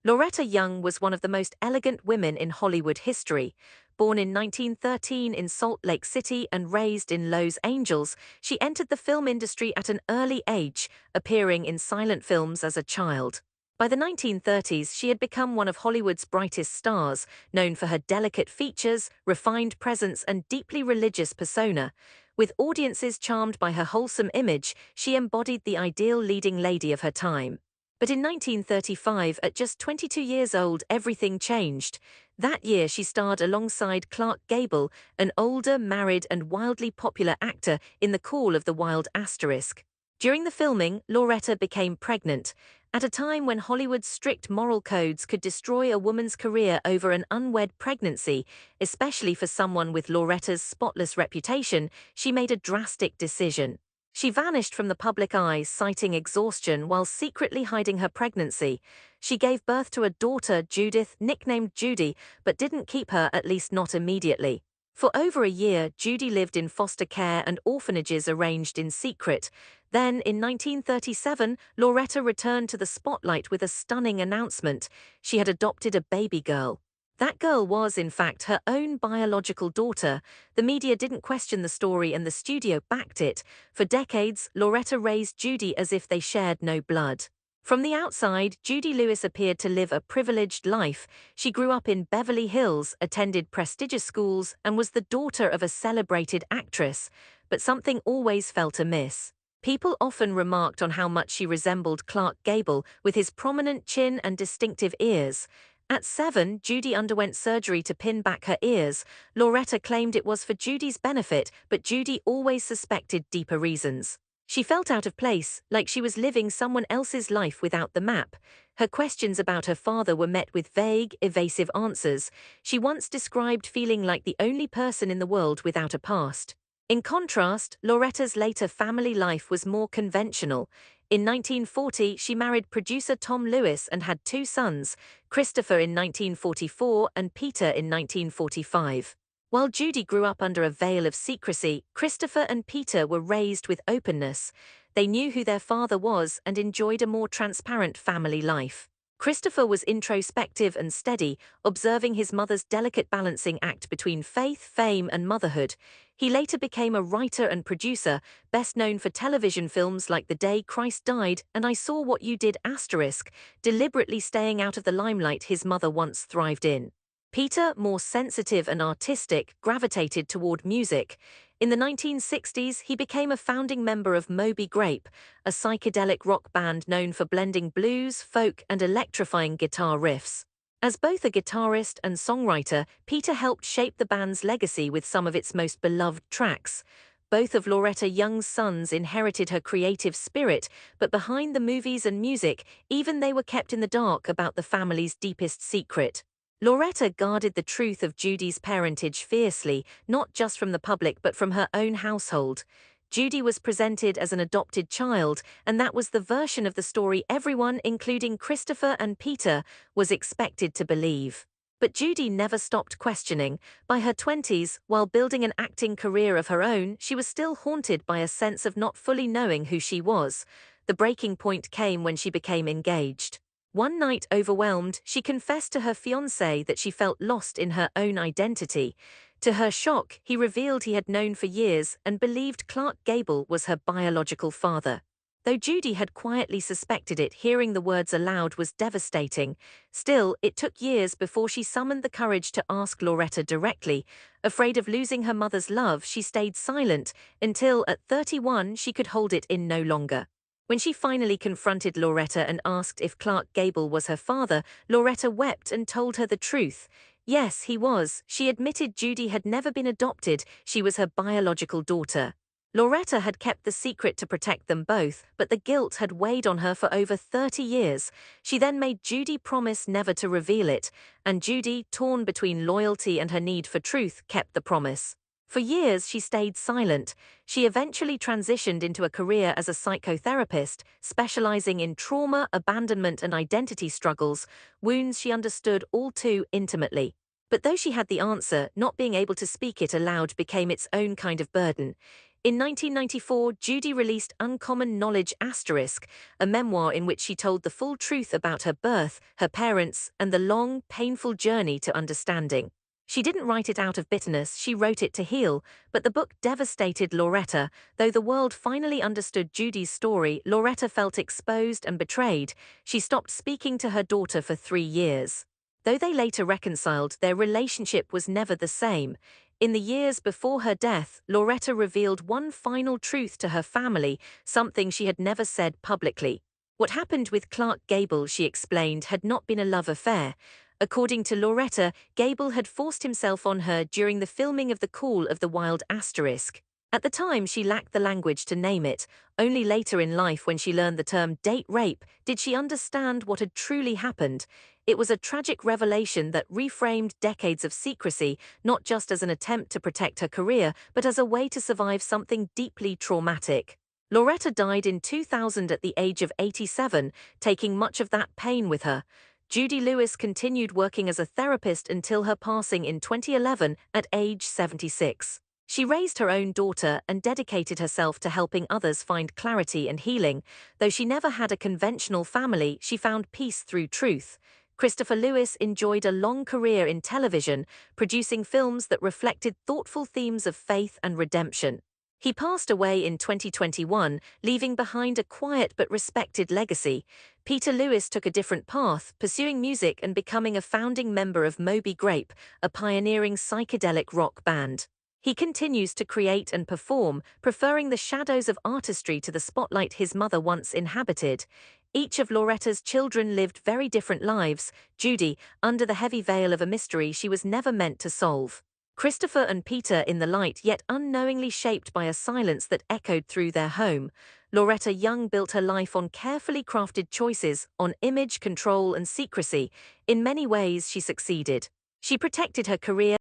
Loretta Young was one of the most elegant women in Hollywood history. Born in 1913 in Salt Lake City and raised in Los Angeles, she entered the film industry at an early age, appearing in silent films as a child. By the 1930s, she had become one of Hollywood's brightest stars, known for her delicate features, refined presence, and deeply religious persona. With audiences charmed by her wholesome image, she embodied the ideal leading lady of her time. But in 1935, at just 22 years old, everything changed. That year, she starred alongside Clark Gable, an older, married, and wildly popular actor in The Call of the Wild Asterisk. During the filming, Loretta became pregnant. At a time when Hollywood's strict moral codes could destroy a woman's career over an unwed pregnancy, especially for someone with Loretta's spotless reputation, she made a drastic decision. She vanished from the public eye, citing exhaustion while secretly hiding her pregnancy. She gave birth to a daughter, Judith, nicknamed Judy, but didn't keep her, at least not immediately. For over a year, Judy lived in foster care and orphanages arranged in secret. Then, in 1937, Loretta returned to the spotlight with a stunning announcement. She had adopted a baby girl. That girl was, in fact, her own biological daughter. The media didn't question the story and the studio backed it. For decades, Loretta raised Judy as if they shared no blood. From the outside, Judy Lewis appeared to live a privileged life. She grew up in Beverly Hills, attended prestigious schools, and was the daughter of a celebrated actress. But something always felt amiss. People often remarked on how much she resembled Clark Gable, with his prominent chin and distinctive ears. At 7, Judy underwent surgery to pin back her ears. Loretta claimed it was for Judy's benefit, but Judy always suspected deeper reasons. She felt out of place, like she was living someone else's life without the map. Her questions about her father were met with vague, evasive answers. She once described feeling like the only person in the world without a past. In contrast, Loretta's later family life was more conventional. In 1940, she married producer Tom Lewis and had 2 sons, Christopher in 1944 and Peter in 1945. While Judy grew up under a veil of secrecy, Christopher and Peter were raised with openness. They knew who their father was and enjoyed a more transparent family life. Christopher was introspective and steady, observing his mother's delicate balancing act between faith, fame, and motherhood. He later became a writer and producer, best known for television films like The Day Christ Died and I Saw What You Did*, deliberately staying out of the limelight his mother once thrived in. Peter, more sensitive and artistic, gravitated toward music. In the 1960s, he became a founding member of Moby Grape, a psychedelic rock band known for blending blues, folk, and electrifying guitar riffs. As both a guitarist and songwriter, Peter helped shape the band's legacy with some of its most beloved tracks. Both of Loretta Young's sons inherited her creative spirit, but behind the movies and music, even they were kept in the dark about the family's deepest secret. Loretta guarded the truth of Judy's parentage fiercely, not just from the public but from her own household. Judy was presented as an adopted child, and that was the version of the story everyone, including Christopher and Peter, was expected to believe. But Judy never stopped questioning. By her 20s, while building an acting career of her own, she was still haunted by a sense of not fully knowing who she was. The breaking point came when she became engaged. One night, overwhelmed, she confessed to her fiancé that she felt lost in her own identity. To her shock, he revealed he had known for years and believed Clark Gable was her biological father. Though Judy had quietly suspected it, hearing the words aloud was devastating. Still, it took years before she summoned the courage to ask Loretta directly. Afraid of losing her mother's love, she stayed silent until, at 31, she could hold it in no longer. When she finally confronted Loretta and asked if Clark Gable was her father, Loretta wept and told her the truth. Yes, he was. She admitted Judy had never been adopted, she was her biological daughter. Loretta had kept the secret to protect them both, but the guilt had weighed on her for over 30 years. She then made Judy promise never to reveal it, and Judy, torn between loyalty and her need for truth, kept the promise. For years, she stayed silent. She eventually transitioned into a career as a psychotherapist, specializing in trauma, abandonment, and identity struggles, wounds she understood all too intimately. But though she had the answer, not being able to speak it aloud became its own kind of burden. In 1994, Judy released Uncommon Knowledge*, a memoir in which she told the full truth about her birth, her parents, and the long, painful journey to understanding. She didn't write it out of bitterness, she wrote it to heal, but the book devastated Loretta. Though the world finally understood Judy's story, Loretta felt exposed and betrayed. She stopped speaking to her daughter for 3 years. Though they later reconciled, their relationship was never the same. In the years before her death, Loretta revealed one final truth to her family, something she had never said publicly. What happened with Clark Gable, she explained, had not been a love affair. According to Loretta, Gable had forced himself on her during the filming of The Call of the Wild*. At the time, she lacked the language to name it. Only later in life, when she learned the term date rape, did she understand what had truly happened. It was a tragic revelation that reframed decades of secrecy, not just as an attempt to protect her career, but as a way to survive something deeply traumatic. Loretta died in 2000 at the age of 87, taking much of that pain with her. Judy Lewis continued working as a therapist until her passing in 2011 at age 76. She raised her own daughter and dedicated herself to helping others find clarity and healing. Though she never had a conventional family, she found peace through truth. Christopher Lewis enjoyed a long career in television, producing films that reflected thoughtful themes of faith and redemption. He passed away in 2021, leaving behind a quiet but respected legacy. Peter Lewis took a different path, pursuing music and becoming a founding member of Moby Grape, a pioneering psychedelic rock band. He continues to create and perform, preferring the shadows of artistry to the spotlight his mother once inhabited. Each of Loretta's children lived very different lives. Judy, under the heavy veil of a mystery she was never meant to solve. Christopher and Peter in the light, yet unknowingly shaped by a silence that echoed through their home. Loretta Young built her life on carefully crafted choices, on image control and secrecy. In many ways, she succeeded. She protected her career